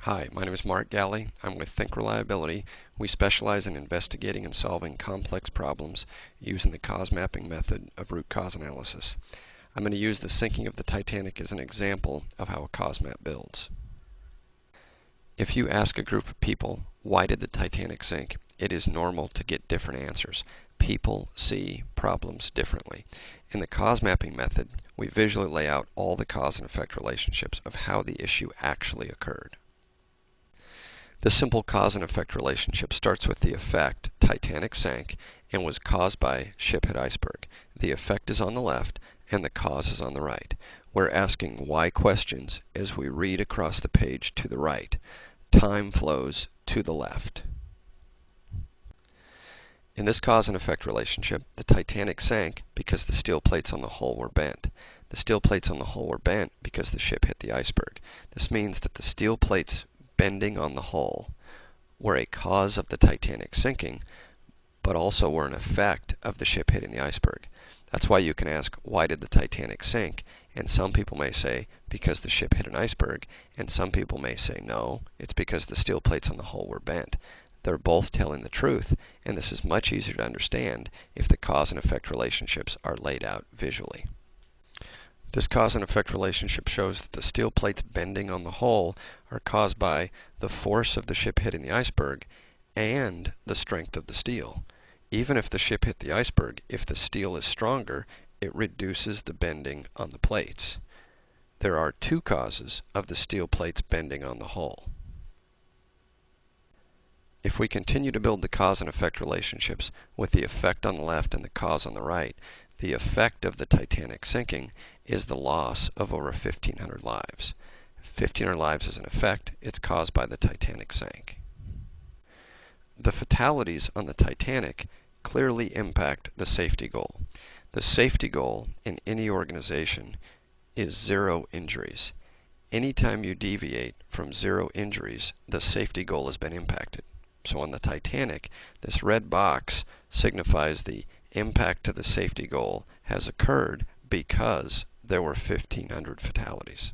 Hi, my name is Mark Galley. I'm with Think Reliability. We specialize in investigating and solving complex problems using the cause mapping method of root cause analysis. I'm going to use the sinking of the Titanic as an example of how a cause map builds. If you ask a group of people, why did the Titanic sink? It is normal to get different answers. People see problems differently. In the cause mapping method, we visually lay out all the cause and effect relationships of how the issue actually occurred. The simple cause and effect relationship starts with the effect, Titanic sank, and was caused by ship hit iceberg. The effect is on the left, and the cause is on the right. We're asking why questions as we read across the page to the right. Time flows to the left. In this cause and effect relationship, the Titanic sank because the steel plates on the hull were bent. The steel plates on the hull were bent because the ship hit the iceberg. This means that the steel plates bending on the hull were a cause of the Titanic sinking, but also were an effect of the ship hitting the iceberg. That's why you can ask, why did the Titanic sink? And some people may say, because the ship hit an iceberg, and some people may say, no, it's because the steel plates on the hull were bent. They're both telling the truth, and this is much easier to understand if the cause and effect relationships are laid out visually. This cause and effect relationship shows that the steel plates bending on the hull are caused by the force of the ship hitting the iceberg and the strength of the steel. Even if the ship hit the iceberg, if the steel is stronger, it reduces the bending on the plates. There are two causes of the steel plates bending on the hull. If we continue to build the cause and effect relationships with the effect on the left and the cause on the right, the effect of the Titanic sinking is the loss of over 1,500 lives. 1,500 lives is an effect. It's caused by the Titanic sank. The fatalities on the Titanic clearly impact the safety goal. The safety goal in any organization is 0 injuries. Anytime you deviate from 0 injuries, the safety goal has been impacted. So on the Titanic, this red box signifies the impact to the safety goal has occurred because there were 1,500 fatalities.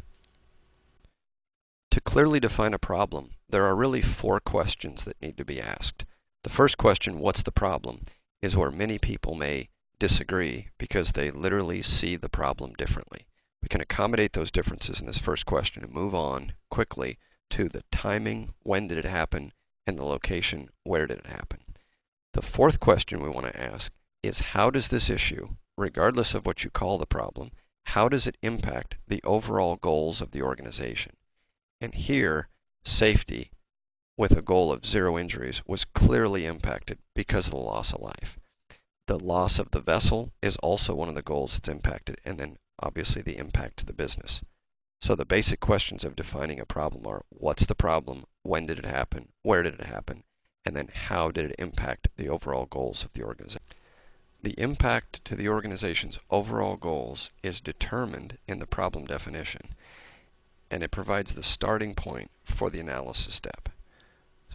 To clearly define a problem, there are really 4 questions that need to be asked. The first question, what's the problem, is where many people may disagree because they literally see the problem differently. We can accommodate those differences in this first question and move on quickly to the timing, when did it happen, and the location, where did it happen. The fourth question we want to ask is, how does this issue, regardless of what you call the problem, how does it impact the overall goals of the organization? And here, safety, with a goal of 0 injuries, was clearly impacted because of the loss of life. The loss of the vessel is also one of the goals that's impacted, and then obviously the impact to the business. So the basic questions of defining a problem are, what's the problem, when did it happen, where did it happen, and then how did it impact the overall goals of the organization. The impact to the organization's overall goals is determined in the problem definition, and it provides the starting point for the analysis step.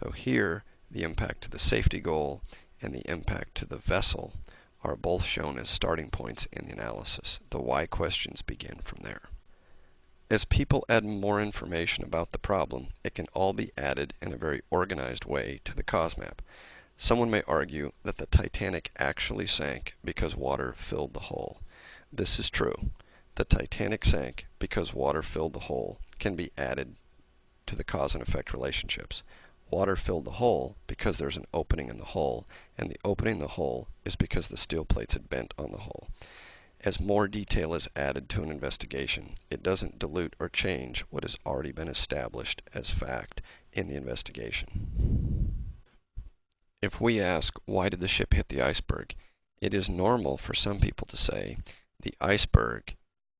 So here, the impact to the safety goal and the impact to the vessel are both shown as starting points in the analysis. The why questions begin from there. As people add more information about the problem, it can all be added in a very organized way to the cause map. Someone may argue that the Titanic actually sank because water filled the hull. This is true. The Titanic sank because water filled the hull can be added to the cause and effect relationships. Water filled the hull because there's an opening in the hull, and the opening in the hull is because the steel plates had bent on the hull. As more detail is added to an investigation, it doesn't dilute or change what has already been established as fact in the investigation. If we ask, why did the ship hit the iceberg, it is normal for some people to say the iceberg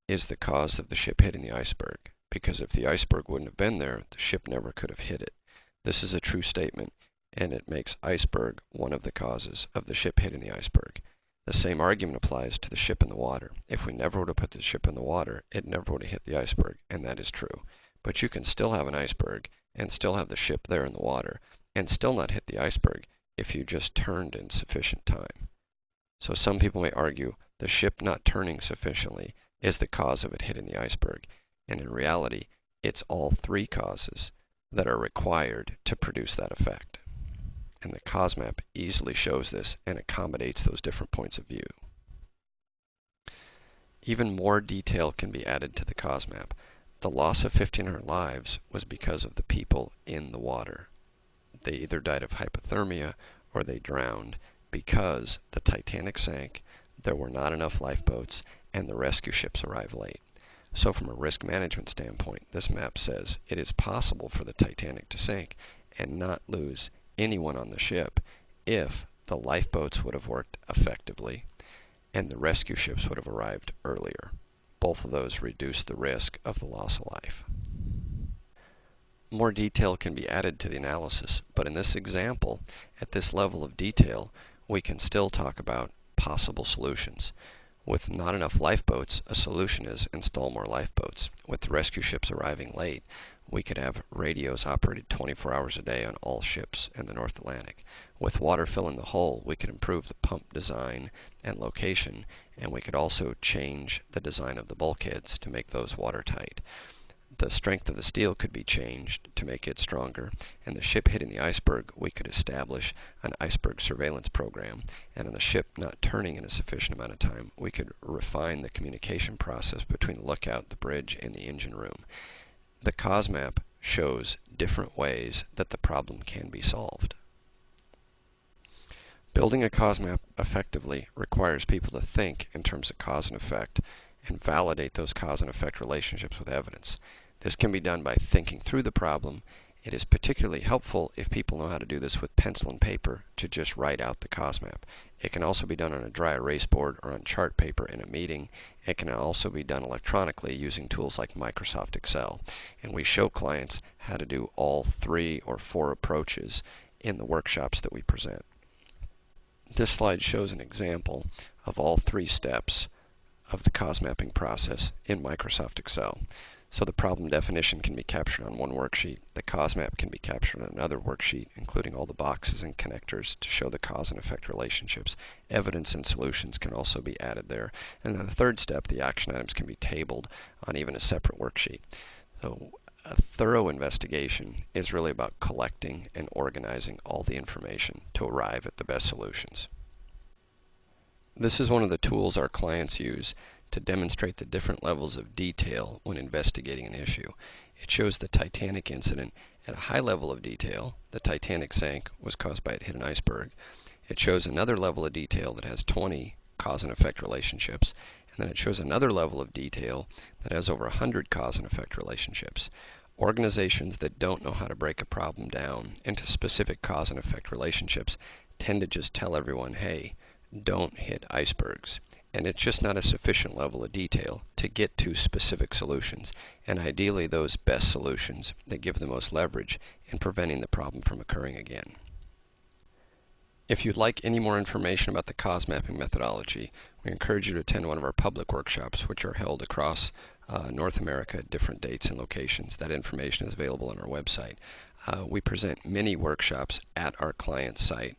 is the cause of the ship hitting the iceberg, because if the iceberg wouldn't have been there, the ship never could have hit it. This is a true statement, and it makes iceberg one of the causes of the ship hitting the iceberg. The same argument applies to the ship in the water. If we never would have put the ship in the water, it never would have hit the iceberg, and that is true. But you can still have an iceberg and still have the ship there in the water and still not hit the iceberg if you just turned in sufficient time. So some people may argue the ship not turning sufficiently is the cause of it hitting the iceberg, and in reality, it's all 3 causes. that are required to produce that effect. And the cause map easily shows this and accommodates those different points of view. Even more detail can be added to the cause map. The loss of 1,500 lives was because of the people in the water. They either died of hypothermia or they drowned because the Titanic sank, there were not enough lifeboats, and the rescue ships arrived late. So from a risk management standpoint, this map says it is possible for the Titanic to sink and not lose anyone on the ship if the lifeboats would have worked effectively and the rescue ships would have arrived earlier. Both of those reduce the risk of the loss of life. More detail can be added to the analysis, but in this example, at this level of detail, we can still talk about possible solutions. With not enough lifeboats, a solution is install more lifeboats. With the rescue ships arriving late, we could have radios operated 24 hours a day on all ships in the North Atlantic. With water filling the hull, we could improve the pump design and location, and we could also change the design of the bulkheads to make those watertight. The strength of the steel could be changed to make it stronger, and the ship hitting the iceberg, we could establish an iceberg surveillance program, and on the ship not turning in a sufficient amount of time, we could refine the communication process between the lookout, the bridge, and the engine room. The cause map shows different ways that the problem can be solved. Building a cause map effectively requires people to think in terms of cause and effect and validate those cause and effect relationships with evidence. This can be done by thinking through the problem. It is particularly helpful if people know how to do this with pencil and paper to just write out the cause map. It can also be done on a dry erase board or on chart paper in a meeting. It can also be done electronically using tools like Microsoft Excel. And we show clients how to do all 3 or 4 approaches in the workshops that we present. This slide shows an example of all 3 steps of the cause mapping process in Microsoft Excel. So the problem definition can be captured on one worksheet. The cause map can be captured on another worksheet, including all the boxes and connectors to show the cause and effect relationships. Evidence and solutions can also be added there. And then the third step, the action items can be tabled on even a separate worksheet. So a thorough investigation is really about collecting and organizing all the information to arrive at the best solutions. This is one of the tools our clients use to demonstrate the different levels of detail when investigating an issue. It shows the Titanic incident at a high level of detail. The Titanic sank was caused by it hit an iceberg. It shows another level of detail that has 20 cause and effect relationships. And then it shows another level of detail that has over 100 cause and effect relationships. Organizations that don't know how to break a problem down into specific cause and effect relationships tend to just tell everyone, hey, don't hit icebergs. And it's just not a sufficient level of detail to get to specific solutions, and ideally those best solutions that give the most leverage in preventing the problem from occurring again. If you'd like any more information about the cause mapping methodology, we encourage you to attend one of our public workshops, which are held across North America at different dates and locations. That information is available on our website. We present many workshops at our client site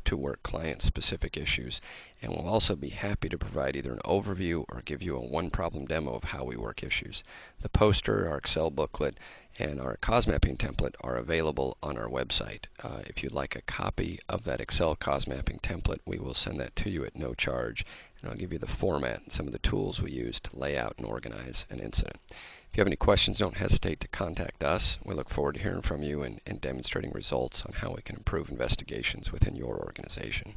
to work client-specific issues, and we'll also be happy to provide either an overview or give you a one-problem demo of how we work issues. The poster, our Excel booklet, and our cause mapping template are available on our website. If you'd like a copy of that Excel cause mapping template, we will send that to you at no charge, and I'll give you the format and some of the tools we use to lay out and organize an incident. If you have any questions, don't hesitate to contact us. We look forward to hearing from you and demonstrating results on how we can improve investigations within your organization.